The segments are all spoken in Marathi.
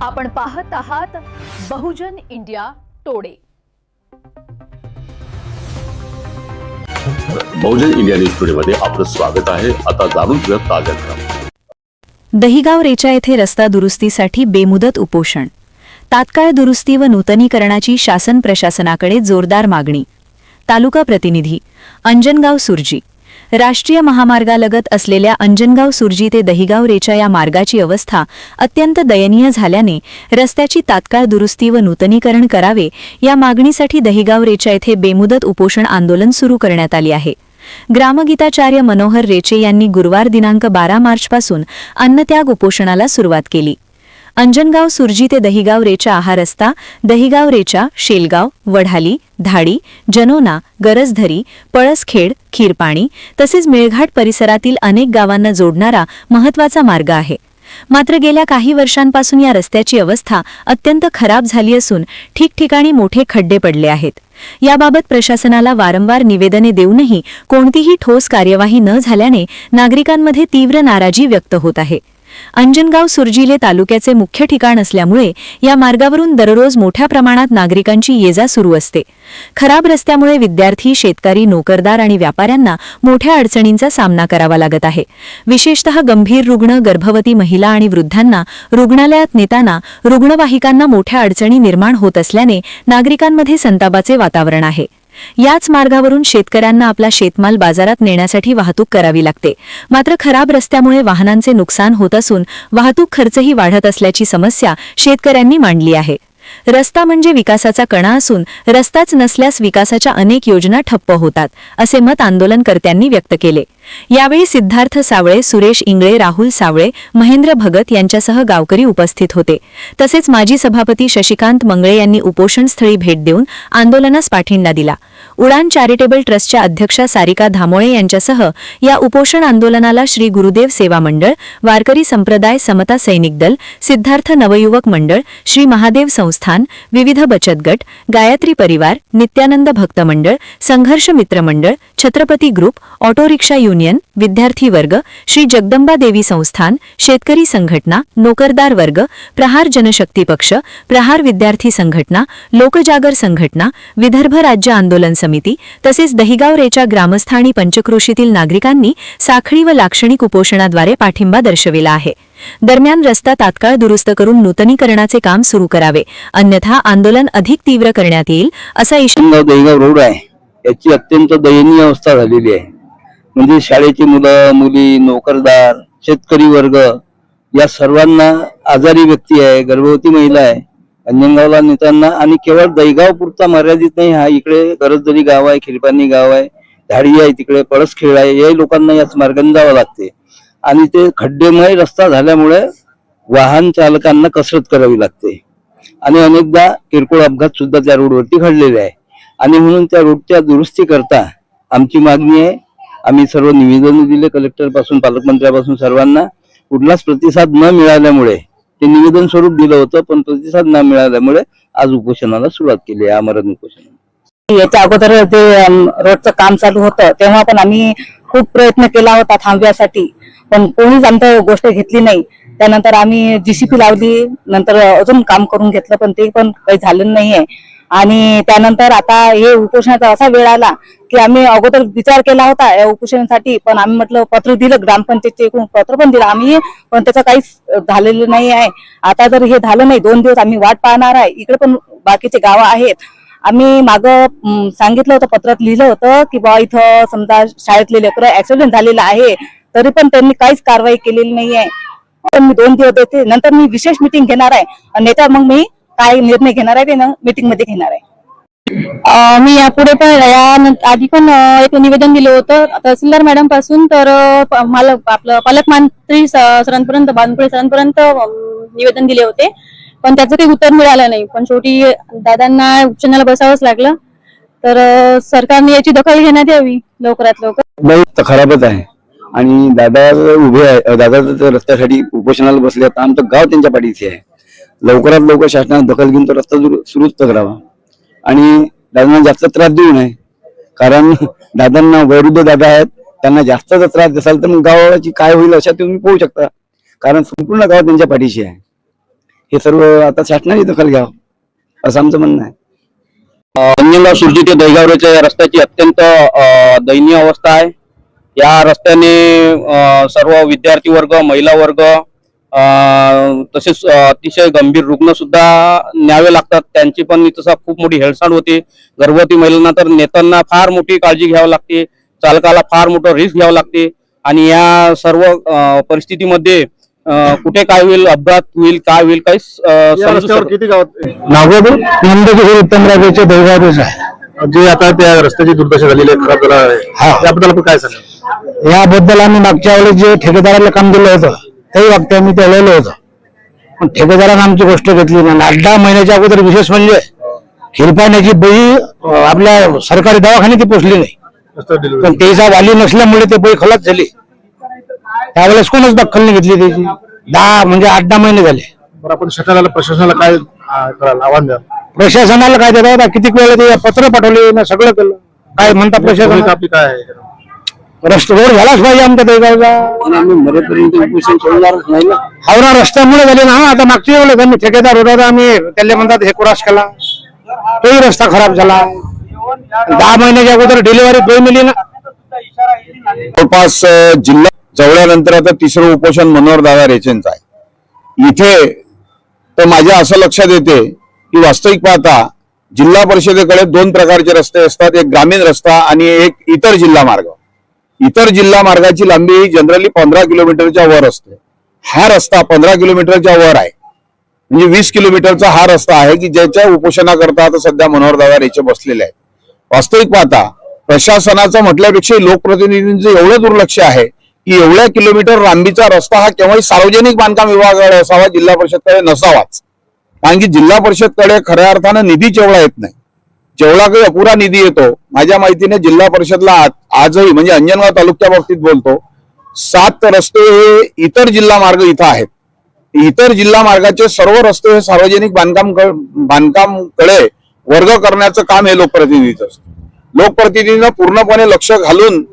आपण पाहत आहात बहुजन इंडिया टोडे। बहुजन इंडिया न्यूज टुडे मध्ये आपलं स्वागत आहे। आता जाणून घेऊया ताज्या घडामोडी। दहिगाव रेचा येथे रस्ता दुरुस्तीसाठी बेमुदत उपोषण। तात्काळ दुरुस्ती व नूतनीकरणाची शासन प्रशासनाकडे जोरदार मागणी। तालुका प्रतिनिधी अंजनगाव सुरजी। राष्ट्रीय महामार्गालगत असलेल्या अंजनगाव सुरजी ते दहिगाव रेचा या मार्गाची अवस्था अत्यंत दयनीय झाल्याने रस्त्याची तात्काळ दुरुस्ती व नूतनीकरण करावे या मागणीसाठी दहिगाव रेचा येथे बेमुदत उपोषण आंदोलन सुरू करण्यात आले आहे। ग्रामगीताचार्य मनोहर रेचे यांनी गुरुवार दिनांक 12 मार्चपासून अन्नत्याग उपोषणाला सुरुवात केली। अंजनगाव सुरजी ते दहिगाव रेचा हा रस्ता दहिगाव रेचा, शेलगाव, वढाली, धाडी, जनोना, गरजधरी, पळसखेड, खीरपाणी तसेच मेळघाट परिसरातील अनेक गावांना जोडणारा महत्त्वाचा मार्ग आहे। मात्र गेल्या काही वर्षांपासून या रस्त्याची अवस्था अत्यंत खराब झाली असून ठिकठिकाणी मोठे खड्डे पडले आहेत। याबाबत प्रशासनाला वारंवार निवेदने देऊनही कोणतीही ठोस कार्यवाही न झाल्याने नागरिकांमध्ये तीव्र नाराजी व्यक्त होत आहे। अंजनगाव सुरजीले तालुक्याचे मुख्य ठिकाण असल्यामुळे या मार्गावरून दररोज मोठ्या प्रमाणात नागरिकांची ये-जा सुरू असते। खराब रस्त्यामुळे विद्यार्थी, शेतकरी, नोकरदार आणि व्यापाऱ्यांना मोठ्या अडचणींचा सामना करावा लागत आहे। विशेषतः गंभीर रुग्ण, गर्भवती महिला आणि वृद्धांना रुग्णालयात नेताना रुग्णवाहिकांना मोठ्या अडचणी निर्माण होत असल्याने नागरिकांमध्ये संतापाचे वातावरण आहे। याच मार्गावरून शेतकऱ्यांना आपला शेतमाल बाजारात नेण्यासाठी वाहतूक करावी लागते। मात्र खराब रस्त्यामुळे वाहनांचे नुकसान होत असून वाहतूक खर्चही वाढत असल्याची समस्या शेतकऱ्यांनी मांडली आहे। रस्ता म्हणजे विकासाचा कणा असून रस्ताच नसल्यास विकासाच्या अनेक योजना ठप्प होतात, असे मत आंदोलनकर्त्यांनी व्यक्त केले। यावेळी सिद्धार्थ सावळे, सुरेश इंगळे, राहुल सावळे, महेंद्र भगत यांच्यासह गावकरी उपस्थित होते। तसेच माजी सभापती शशिकांत मंगळे यांनी उपोषणस्थळी भेट देऊन आंदोलनास पाठिंबा दिला। उडान चॅरिटेबल ट्रस्टच्या अध्यक्षा सारिका धामोळे यांच्यासह या उपोषण आंदोलनाला श्री गुरुदेव सेवा मंडळ, वारकरी संप्रदाय समता सैनिक दल, सिद्धार्थ नवयुवक मंडळ, श्री महादेव संस्थान, विविध बचत गट, गायत्री परिवार, नित्यानंद भक्त मंडळ, संघर्ष मित्र मंडळ, Chhatrapati group, auto rickshaw union, विद्यार्थी वर्ग, श्री जगदंबा देवी संस्थान, शेतकरी संघटना, नोकरदार वर्ग, प्रहार जनशक्ती पक्ष, प्रहार विद्यार्थी संघटना, लोकजागर संघटना, विदर्भ राज्य आंदोलन समिती तसेच दहिगाव रेचा ग्रामस्थ आणि पंचक्रोशीतील नागरिकांनी साखळी व लाक्षणिक उपोषणाद्वारे पाठिंबा दर्शविला आहे। दरम्यान रस्ता तात्काळ दुरुस्त करून नूतनीकरणाचे काम सुरू करावे, अन्यथा आंदोलन अधिक तीव्र करण्यात येईल असा इशारा दहिगाव रोड आहे याची अत्यंत दयनीय अवस्था झालेली आहे। म्हणजे शाळेची मुलं, मुली, नोकरदार, शेतकरी वर्ग या सर्वांना, आजारी व्यक्ती आहे, गर्भवती महिला आहे, अंजनगावला नेताना आणि केवळ दहिगाव पुरता मर्यादित नाही, हा इकडे गरजदरी गाव आहे, खिरपाणी गाव आहे, धाडी आहे, तिकडे पळसखेड आहे, याही लोकांना याच मार्गाने जावं लागते आणि ते खड्डेमय रस्ता झाल्यामुळे वाहन चालकांना कसरत करावी लागते आणि अनेकदा किरकोळ अपघात सुद्धा त्या रोडवरती घडलेले आहे। आणि म्हणून त्या रोडच्या दुरुस्ती करता आमची मागणी आहे। आम्ही सर्व निवेदन दिले कलेक्टर पासून पालकमंत्र्यापासून सर्वांना, कुठलाच प्रतिसाद न मिळाल्यामुळे ते निवेदन स्वरूप दिलं होतं, पण प्रतिसाद न मिळाल्यामुळे आज उपोषणाला सुरुवात केली आहे, आमरण उपोषण। याच्या अगोदर ते रोडचं काम चालू होतं तेव्हा पण आम्ही खूप प्रयत्न केला होता थांबव्यासाठी, पण कोणीच आमची गोष्ट घेतली नाही। त्यानंतर आम्ही जीसीपी लावली, नंतर अजून काम करून घेतलं, पण ते पण काही झालं नाहीये। आणि त्यानंतर आता हे उपोषणाचा असा वेळ आला की आम्ही अगोदर विचार केला होता या उपोषणासाठी, पण आम्ही म्हटलं पत्र दिलं, ग्रामपंचायतचे पत्र पण दिलं आम्ही, पण त्याचं काहीच झालेलं नाही आहे। आता जर हे झालं नाही, 2 दिवस आम्ही वाट पाहणार आहे। इकडे पण बाकीचे गाव आहेत, आम्ही मागं सांगितलं होतं, पत्रात लिहिलं होतं की बा इथं समजा शाळेतले लेकरं ऍक्सिडेंट झालेला आहे, तरी पण त्यांनी काहीच कारवाई केलेली नाही आहे। मी 2 दिवस देते, नंतर मी विशेष मीटिंग घेणार आहे आणि नेत्या मग मी काय निर्णय घेणार आहे ते मीटिंग मध्ये घेणार आहे। मी यापुढे पण आधी पण एक निवेदन दिलं होतं तहसीलदार मॅडम पासून, तर मला आपलं पालकमंत्री सरांपर्यंत, बावनकुळे सरांपर्यंत निवेदन दिले होते, पण त्याचं काही उत्तर मिळालं नाही। पण शेवटी दादांना उच्चांनाला बसावंच लागलं, तर सरकारने याची दखल घेण्यात यावी लवकरात लवकर। बहुत खराबच आहे आणि दादा उभे आहे, दादा रस्त्यासाठी उपोषणाला बसले, आता आमचं गाव त्यांच्या पाठीशी आहे। लवकरात लवकर शासनाने दखल घेऊन तो रस्ता सुरूच करावा आणि दादांना जास्त त्रास देऊ नये, कारण दादांना वयोवृद्ध दादा आहेत, त्यांना जास्त जर त्रास असाल तर मग गावाची काय होईल अशा तुम्ही पोहू शकता, कारण संपूर्ण गाव त्यांच्या पाठीशी आहे। हे सर्व आता शासनाने दखल घ्यावं असं आमचं म्हणणं आहे. अंजनगाव सुरजी ते दहीगावच्या या रस्त्याची अत्यंत दयनीय अवस्था आहे. या रस्त्याने सर्व विद्यार्थी वर्ग, महिला वर्ग तसेच अतिशय गंभीर रुग्ण सुद्धा न्यावे लागतात. त्यांची पण तसा खूप मोठी हेळसांड होते. गर्भवती महिलांना तर नेतांना फार मोठी काळजी घ्यावी लागते, चालकाला फार मोठं रिस्क घ्यावं लागते. आणि या सर्व परिस्थितीमध्ये कुठे काय होईल, अपघात होईल, काय होईल, काही किती गावात नागोदर नंदकिशोर उत्तमराजेचे दहीगावच आहे. जे आता त्या रस्त्याची दुर्दशा झालेली आहे, खराब झाला आहे, त्याबद्दल आपण काय सांगाल? याबद्दल आम्ही मागच्या वेळेस जे ठेकेदाराला काम दिलं होतं त्याही वक्त आम्ही ते लिहिलं होतं, पण ठेकेदारानं आमची गोष्ट घेतली नाही. 8-10 महिन्याच्या अगोदर विशेष म्हणजे खिरपाण्याची बळी आपल्या सरकारी दवाखान्यात ती पोचली नाही, पण त्याचा वाली नसल्यामुळे ते बळी खलास झाली. त्यावेळेस कोणच दखल नाही घेतली त्याची. 8-10 महिने झाले. बरं, आपण शासनाला, प्रशासनाला काय कराल, आव्हान द्या? प्रशासनाला काय देतात, किती वेळा ते पत्र पाठवले ना, सगळं केलं. काय म्हणतात प्रशासन, आपली काय आहे? रस्ता रोड झालाच पाहिजे आमच्या दहीगावचा. हा ना, रस्त्यामुळे झाले ना. आता मागच्या वेळेस आम्ही ठेकेदार होता, आम्ही त्याला म्हणतात हे क्रॉस केला, तोही रस्ता खराब झाला. 10 महिन्याच्या अगोदर डिलिव्हरी दोन मिली ना. जवळपास जिल्हा जवळल्यानंतर आता तिसरं उपोषण मनोहर दादा रेचेंचं आहे. इथे तर माझ्या असं लक्षात येते की वास्तविक पाहता जिल्हा परिषदेकडे 2 प्रकारचे रस्ते असतात, एक ग्रामीण रस्ता आणि एक इतर जिल्हा मार्ग. इतर जिल्हा मार्गाची लांबी जनरली 15 किलोमीटरच्या वर असते. हा रस्ता 15 किलोमीटरच्या वर आहे, म्हणजे 20 किलोमीटरचा हा रस्ता आहे की ज्याच्या उपोषणाकरता आता सध्या मनोहर दादा रेचे बसलेले आहेत. वास्तविक पाहता प्रशासनाचं म्हटल्यापेक्षा लोकप्रतिनिधींचं एवढं दुर्लक्ष आहे की एवढ्या किलोमीटर लांबीचा रस्ता हा केव्हाही सार्वजनिक बांधकाम विभागाकडे असावा, जिल्हा परिषदकडे नसावाच. कारण की जिल्हा परिषदकडे खऱ्या अर्थानं निधी जेवढा येत नाही, जेवढा काही अपुरा निधी येतो. माझ्या माहितीने जिल्हा परिषदला आजही, म्हणजे अंजनगाव तालुक्या बाबतीत बोलतो, 7 रस्ते हे इतर जिल्हा मार्ग इथं आहेत. इतर जिल्हा मार्गाचे सर्व रस्ते हे सार्वजनिक बांधकामकडे वर्ग करण्याचं काम हे लोकप्रतिनिधीचं असतं. लोकप्रतिनिधींना पूर्णपणे लक्ष घालून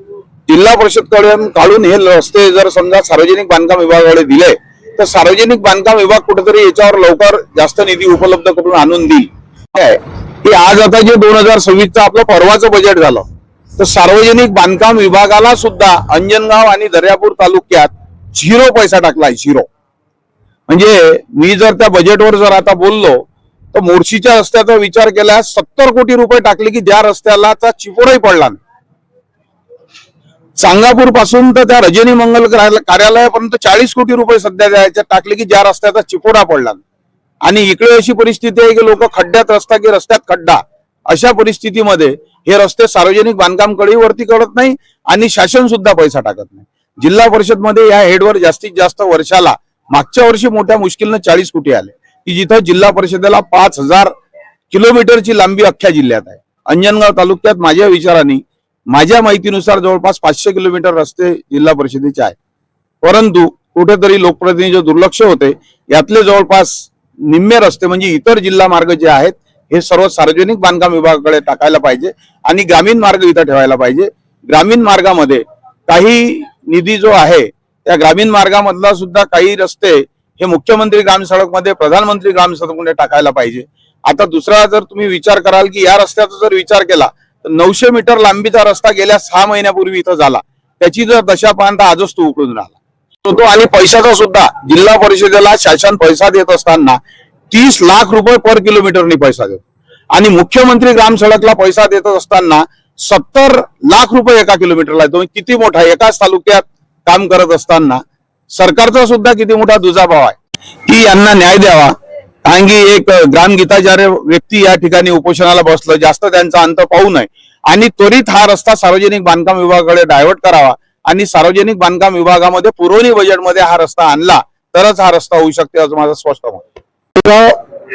जिल्हा परिषदकडे काढून हे रस्ते जर समजा सार्वजनिक बांधकाम विभागाकडे दिले तर सार्वजनिक बांधकाम विभाग कुठेतरी याच्यावर लवकर जास्त निधी उपलब्ध करून आणून देईल. की आज आता जे 2026चं आपलं परवाचं बजेट झालं तर सार्वजनिक बांधकाम विभागाला सुद्धा अंजनगाव आणि दर्यापूर तालुक्यात 0 पैसा टाकलाय, 0. म्हणजे मी जर त्या बजेटवर जर आता बोललो तर मोर्शीच्या रस्त्याचा विचार केल्यास 70 कोटी रुपये टाकले की ज्या रस्त्याला चिपोराही पडला नाही. सांगापूर पासून तर त्या रजनी मंगल कार्यालयापर्यंत 40 कोटी रुपये सध्या द्यायचे टाकले की ज्या रस्त्याचा चिपोरा पडला. आणि इकडे अशी परिस्थिती आहे की लोक खड्ड्यात रस्ता की रस्त्यात खड्डा, अशा परिस्थितीमध्ये हे रस्ते सार्वजनिक बांधकामकडे वरती करत नाही आणि शासन सुद्धा पैसा टाकत नाही. जिल्हा परिषदमध्ये या हेडवर जास्तीत जास्त वर्षाला, मागच्या वर्षी मोठ्या मुश्किलनं 40 कोटी आले की जिथं जिल्हा परिषदेला 5000 किलोमीटरची लांबी अख्ख्या जिल्ह्यात आहे. अंजनगाव तालुक्यात माझ्या विचाराने, माझ्या माहितीनुसार जवळपास 500 किलोमीटर रस्ते जिल्हा परिषदेचे आहेत, परंतु कुठेतरी लोकप्रतिनिधीचे दुर्लक्ष होते. यातले जवळपास निम्मे रस्ते म्हणजे इतर जिल्हा मार्ग जे आहेत हे सर्व सार्वजनिक बांधकाम विभागाकडे टाकायला पाहिजे आणि ग्रामीण मार्ग इथं ठेवायला पाहिजे. ग्रामीण मार्गामध्ये काही निधी जो आहे त्या ग्रामीण मार्गामधला सुद्धा काही रस्ते हे मुख्यमंत्री ग्राम सडक मध्ये, प्रधानमंत्री ग्राम सडक मध्ये टाकायला पाहिजे. आता दुसरा जर तुम्ही विचार कराल की या रस्त्याचा जर विचार केला तर 900 मीटर लांबीचा रस्ता गेल्या 6 महिन्यापूर्वी इथं झाला, त्याची जर दशा पाहता आजच तो उकळून राहिला तो. आणि पैशाचा सुद्धा जिल्हा परिषदेला शासन पैसा देत असताना 30 लाख रुपये पर किलोमीटरनी पैसा देतो आणि मुख्यमंत्री ग्राम सडकला पैसा देत असताना 70 लाख रुपये एका किलोमीटरला देतो. किती मोठा, एकाच तालुक्यात काम करत असताना सरकारचा सुद्धा किती मोठा दुजाभाव आहे की यांना न्याय द्यावा. कारण की एक ग्रामगीताचार्य व्यक्ती या ठिकाणी उपोषणाला बसलं, जास्त त्यांचा अंत पाहू नये आणि त्वरित हा रस्ता सार्वजनिक बांधकाम विभागाकडे डायव्हर्ट करावा आणि सार्वजनिक बांधकाम विभागामध्ये पुरवणी बजेटमध्ये हा रस्ता आणला तरच हा रस्ता होऊ शकते असं माझं स्पष्ट मत.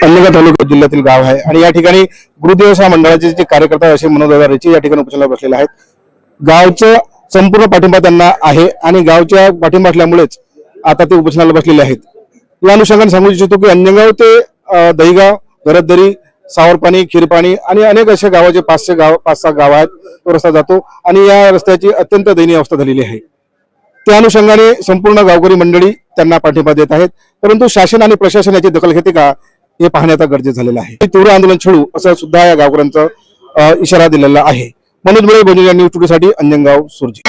अंजनगाव तालुका जिल्ह्यातील गाव आहे आणि या ठिकाणी गृहदेवसा मंडळाचे जे कार्यकर्ता असे मनोहर दादा रेचे या ठिकाणी उपोषणाला बसलेले आहेत. गावचं संपूर्ण पाठिंबा त्यांना आहे आणि गावच्या पाठिंबा असल्यामुळेच आता ते उपोषणाला बसलेले आहेत. या अनुषंगाने सांगू इच्छितो की अंजनगाव ते दहीगाव, गरजदरी, सावरपाणी, खीरपाणी आणि अनेक असे गावाचे 5-6 गाव आहेत, तो रस्ता जातो आणि या रस्त्याची अत्यंत दयनीय अवस्था झालेली आहे. त्या अनुषंगाने संपूर्ण गावकरी मंडळी त्यांना पाठिंबा देत आहेत, परंतु शासन आणि प्रशासन याची दखल घेते का हे पाहण्याचा गरजेचं झालेलं आहे. तीव्र आंदोलन छेडू असं सुद्धा या गावकऱ्यांचा इशारा दिलेला आहे. मनोज मुळे, न्यूज टुडे साठी अंजनगाव, सुरजी.